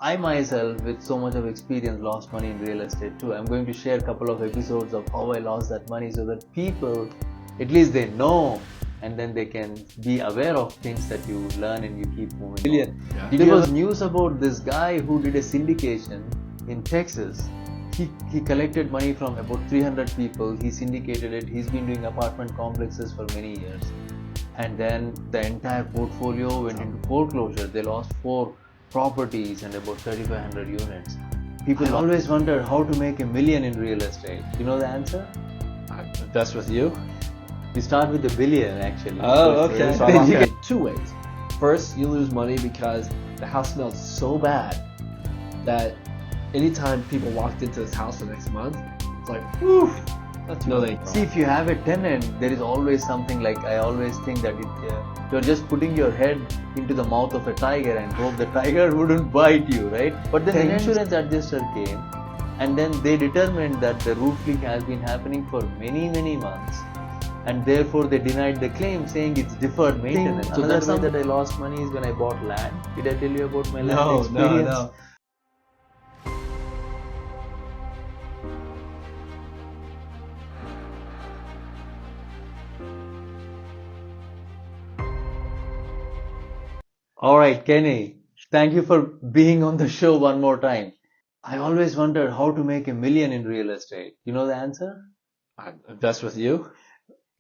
I myself, with so much of experience, lost money in real estate too. I'm going to share a couple of episodes of how I lost that money so that people, at least they know, and then they can be aware of things that you learn and you keep moving on. Yeah. There was news about this guy who did a syndication in Texas. He collected money from about 300 people. He syndicated it. He's been doing apartment complexes for many years. And then the entire portfolio went into foreclosure. They lost 4 properties and about 3,500 units. People always wonder how to make $1 million in real estate. You know the answer? That's with you? You start with $1 billion actually. Oh, okay. So I lost You money 2 ways. First, you lose money because the house smelled so bad that anytime people walked into this house the next month, it's like, whew, that's no thank you. See, if you have a tenant, there is always something like, I always think that you're just putting your head into the mouth of a tiger and hope the tiger wouldn't bite you, right? But then the insurance adjuster came and then they determined that the roof leak has been happening for many months, and therefore they denied the claim, saying it's deferred maintenance. So that's something that I lost money is when I bought land. Did I tell you about my land experience? No. Alright, Kenny, thank you for being on the show one more time. I always wondered how to make $1 million in real estate. You know the answer? That's with you?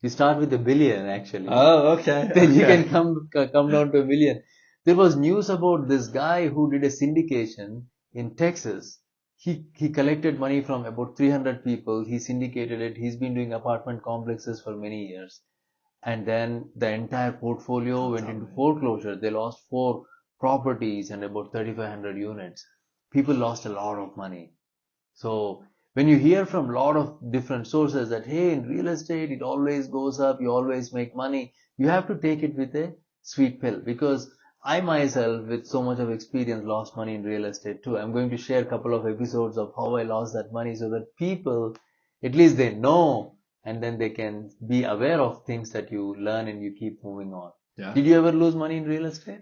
You start with $1 billion actually. Oh, okay. Then you can come down to $1 million. There was news about this guy who did a syndication in Texas. He collected money from about 300 people. He syndicated it. He's been doing apartment complexes for many years. And then the entire portfolio went into foreclosure. They lost 4 properties and about 3,500 units. People lost a lot of money. So when you hear from a lot of different sources that, hey, in real estate, it always goes up, you always make money, you have to take it with a sweet pill, because I myself, with so much of experience, lost money in real estate too. I'm going to share a couple of episodes of how I lost that money so that people, at least they know, and then they can be aware of things that you learn and you keep moving on. Yeah. Did you ever lose money in real estate?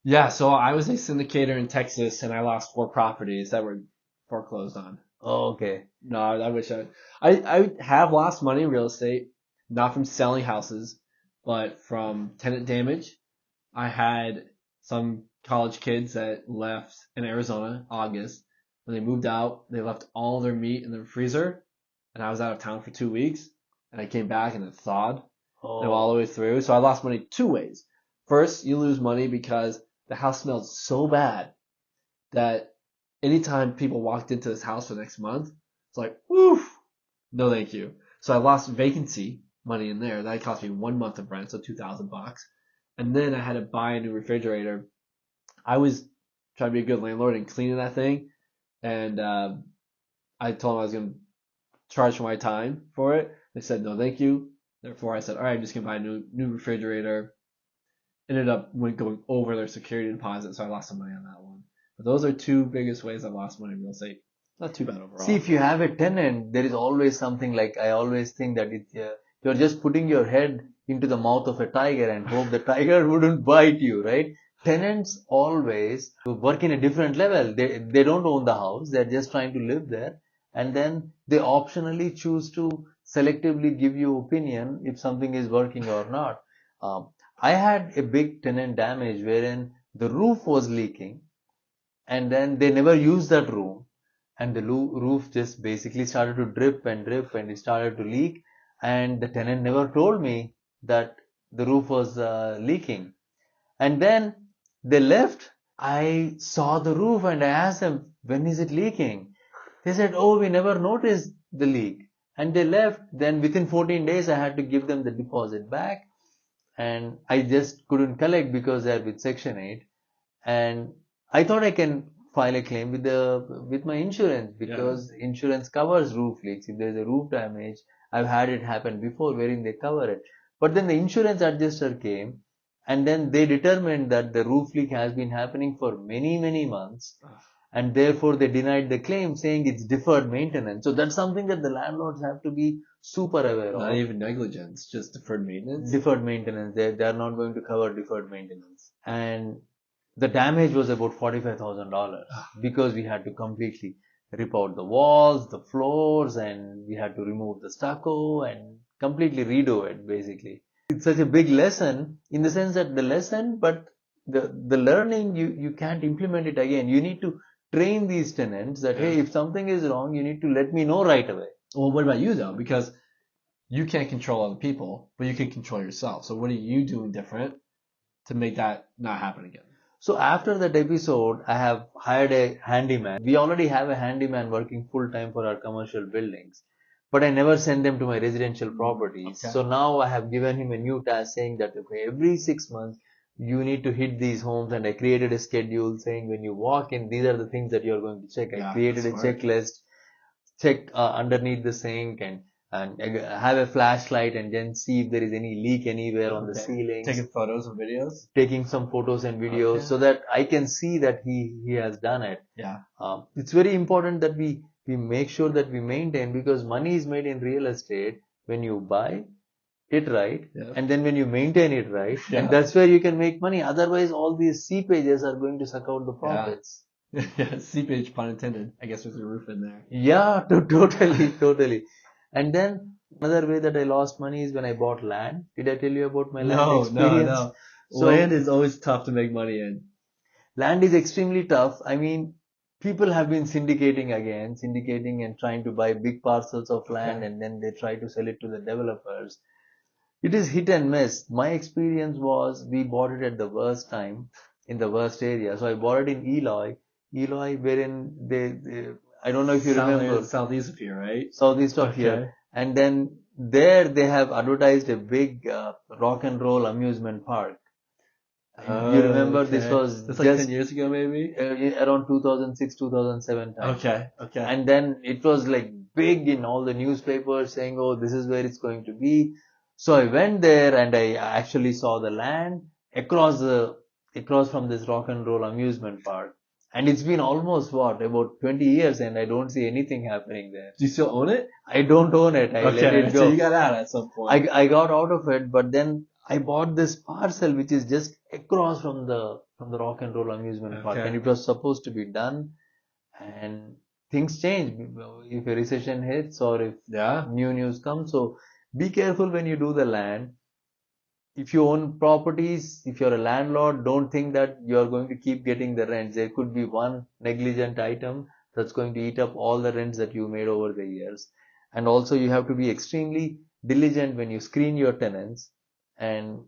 Yeah, so I was a syndicator in Texas and I lost 4 properties that were foreclosed on. Oh, okay. No, I wish I have lost money in real estate, not from selling houses, but from tenant damage. I had some college kids that left in Arizona August. When they moved out, they left all their meat in the freezer, and I was out of town for 2 weeks, and I came back and it thawed all the way through. So I lost money 2 ways. First, you lose money because the house smelled so bad that anytime people walked into this house for the next month, it's like, whew, no thank you. So I lost vacancy money in there. That cost me 1 month of rent, so $2,000. And then I had to buy a new refrigerator. I was trying to be a good landlord and cleaning that thing, and I told them I was going to charge for my time for it. They said no thank you. Therefore I said, all right, I'm just going to buy a new refrigerator. Ended up going over their security deposit, so I lost some money on that one. But those are 2 biggest ways I've lost money in real estate. Not too bad overall. See, if you have a tenant, there is always something like, I always think that you're just putting your head into the mouth of a tiger and hope the tiger wouldn't bite you, right? Tenants always work in a different level. They don't own the house. They're just trying to live there. And then they optionally choose to selectively give you opinion if something is working or not. I had a big tenant damage wherein the roof was leaking, and then they never used that room, and the roof just basically started to drip and it started to leak, and the tenant never told me that the roof was leaking. And then they left. I saw the roof and I asked them, when is it leaking? They said, oh, we never noticed the leak. And they left. Then within 14 days I had to give them the deposit back, and I just couldn't collect because they're with Section 8. And I thought I can file a claim with my insurance, because insurance covers roof leaks. If there's a roof damage, I've had it happen before wherein they cover it. But then the insurance adjuster came, and then they determined that the roof leak has been happening for many months, and therefore they denied the claim, saying it's deferred maintenance. So that's something that the landlords have to be super aware of. Not even negligence, just deferred maintenance. Deferred maintenance. They are not going to cover deferred maintenance. And The damage was about $45,000 because we had to completely rip out the walls, the floors, and we had to remove the stucco and completely redo it basically. It's such a big lesson in the sense that the lesson, but the learning, you can't implement it again. You need to train these tenants that, hey, if something is wrong, you need to let me know right away. Well, what about you though? Because you can't control other people, but you can control yourself. So what are you doing different to make that not happen again? So after that episode, I have hired a handyman. We already have a handyman working full time for our commercial buildings, but I never send them to my residential properties. Okay. So now I have given him a new task saying that, okay, every 6 months you need to hit these homes, and I created a schedule saying when you walk in, these are the things that you're going to check. I created a checklist, check underneath the sink and have a flashlight and then see if there is any leak anywhere on the ceilings. Taking photos and videos? Taking some photos and videos so that I can see that he has done it. Yeah. It's very important that we make sure that we maintain, because money is made in real estate when you buy it right, and then when you maintain it right, and that's where you can make money. Otherwise, all these seepages are going to suck out the profits. Yeah, seepage, pun intended. I guess there's a roof in there. Yeah, totally. And then another way that I lost money is when I bought land. Did I tell you about my land experience? No. So land is always tough to make money in. Land is extremely tough. I mean, people have been syndicating and trying to buy big parcels of land, and then they try to sell it to the developers. It is hit and miss. My experience was we bought it at the worst time, in the worst area. So I bought it in Eloy, wherein they I don't know if you remember. Southeast of here, right? Southeast of here. And then there they have advertised a big rock and roll amusement park. You remember this was just like 10 years ago, maybe? Around 2006, 2007 time. Okay. And then it was like big in all the newspapers saying, oh, this is where it's going to be. So I went there and I actually saw the land across from this rock and roll amusement park. And it's been almost about 20 years and I don't see anything happening there. Do you still own it? I don't own it. I let it go. So you got out at some point. I got out of it, but then I bought this parcel which is just across from the rock and roll amusement park, and it was supposed to be done, and things change if a recession hits or if new news comes. So be careful when you do the land. If you own properties, if you're a landlord, don't think that you're going to keep getting the rents. There could be one negligent item that's going to eat up all the rents that you made over the years. And also you have to be extremely diligent when you screen your tenants, and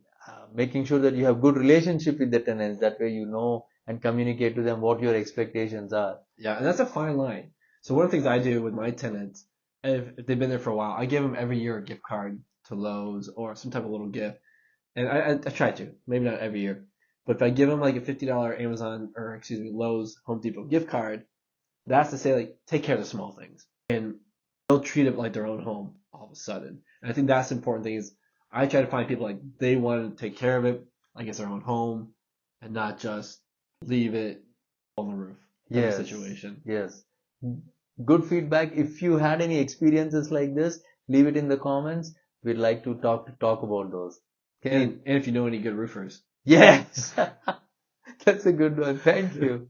making sure that you have good relationship with the tenants. That way you know and communicate to them what your expectations are. Yeah, and that's a fine line. So one of the things I do with my tenants, if they've been there for a while, I give them every year a gift card to Lowe's or some type of little gift. And I try to, maybe not every year, but if I give them like a $50 Amazon Lowe's Home Depot gift card, that's to say like take care of the small things, and they'll treat it like their own home all of a sudden. And I think that's the important thing is I try to find people like they want to take care of it like it's their own home and not just leave it on the roof. Yes. Situation. Yes. Good feedback. If you had any experiences like this, leave it in the comments. We'd like to talk about those. Okay. And if you know any good roofers. Yes. That's a good one. Thank you.